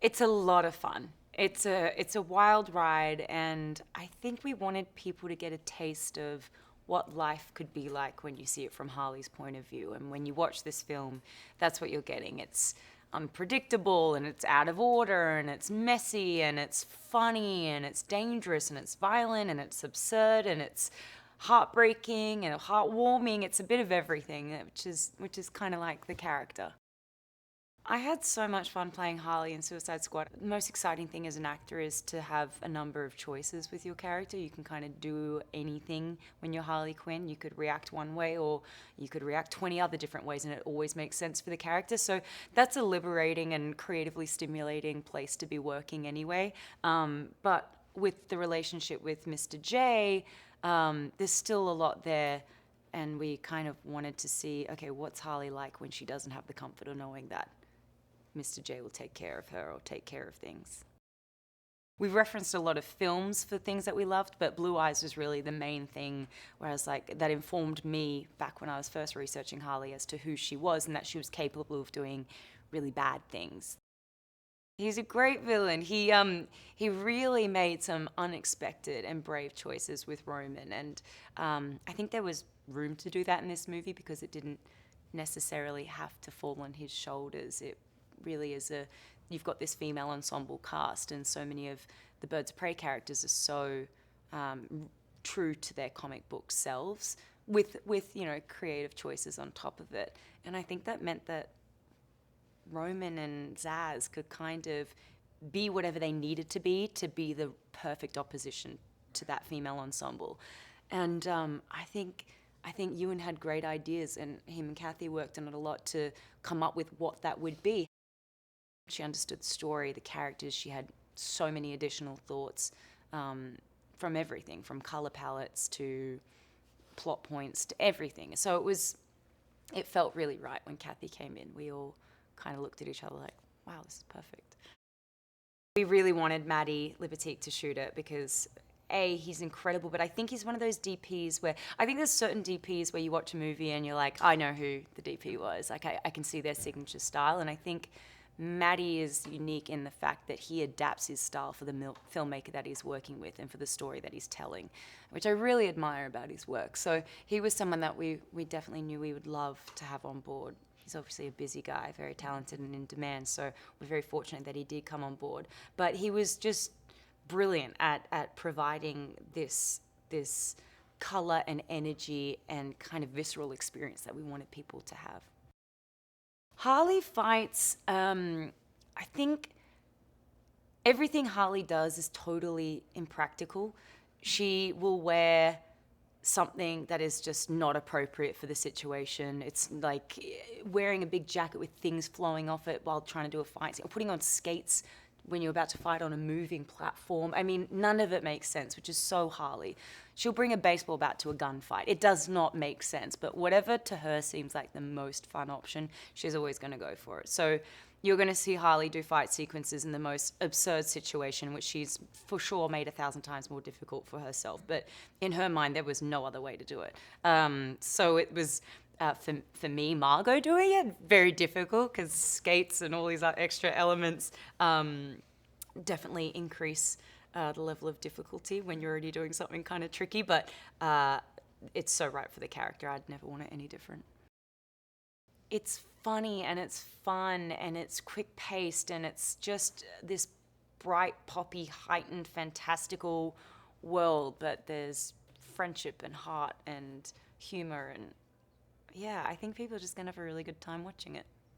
It's a lot of fun. It's a wild ride, and I think we wanted people to get a taste of what life could be like when you see it from Harley's point of view. And when you watch this film, that's what you're getting. It's unpredictable, and it's out of order, and it's messy, and it's funny, and it's dangerous, and it's violent, and it's absurd, and it's heartbreaking and heartwarming. It's a bit of everything, which is kind of like the character. I had so much fun playing Harley in Suicide Squad. The most exciting thing as an actor is to have a number of choices with your character. You can kind of do anything when you're Harley Quinn. You could react one way, or you could react 20 other different ways, and it always makes sense for the character. So that's a liberating and creatively stimulating place to be working anyway. But with the relationship with Mr. J, there's still a lot there, and we kind of wanted to see, okay, what's Harley like when she doesn't have the comfort of knowing that Mr. J will take care of her or take care of things. We've referenced a lot of films for things that we loved, but Blue Eyes was really the main thing where I was like, that informed me back when I was first researching Harley as to who she was and that she was capable of doing really bad things. He's a great villain. He really made some unexpected and brave choices with Roman, and I think there was room to do that in this movie because it didn't necessarily have to fall on his shoulders. It really is you've got this female ensemble cast, and so many of the Birds of Prey characters are so true to their comic book selves, with creative choices on top of it. And I think that meant that Roman and Zaz could kind of be whatever they needed to be the perfect opposition to that female ensemble. And I think Ewan had great ideas, and him and Kathy worked on it a lot to come up with what that would be. She understood the story, the characters. She had so many additional thoughts, from everything, from color palettes to plot points to everything. So it felt really right when Kathy came in. We all kind of looked at each other like, wow, this is perfect. We really wanted Maddie Libatique to shoot it because he's incredible, but I think he's one of those DPs where I think there's certain DPs where you watch a movie and you're like, I know who the DP was. Like I can see their signature style, and I think Maddie is unique in the fact that he adapts his style for the filmmaker that he's working with and for the story that he's telling, which I really admire about his work. So he was someone that we definitely knew we would love to have on board. He's obviously a busy guy, very talented and in demand, so we're very fortunate that he did come on board. But he was just brilliant at providing this color and energy and kind of visceral experience that we wanted people to have. Harley fights, I think everything Harley does is totally impractical. She will wear something that is just not appropriate for the situation. It's like wearing a big jacket with things flowing off it while trying to do a fight scene, or putting on skates when you're about to fight on a moving platform. I mean, none of it makes sense, which is so Harley. She'll bring a baseball bat to a gunfight. It does not make sense, but whatever to her seems like the most fun option, she's always going to go for it. So you're going to see Harley do fight sequences in the most absurd situation, which she's for sure made 1,000 times more difficult for herself. But in her mind, there was no other way to do it. So it was, for me, Margot doing it, very difficult because skates and all these extra elements definitely increase the level of difficulty when you're already doing something kind of tricky. But it's so right for the character. I'd never want it any different. It's funny and it's fun and it's quick paced and it's just this bright, poppy, heightened, fantastical world, but there's friendship and heart and humor, and yeah, I think people are just gonna have a really good time watching it.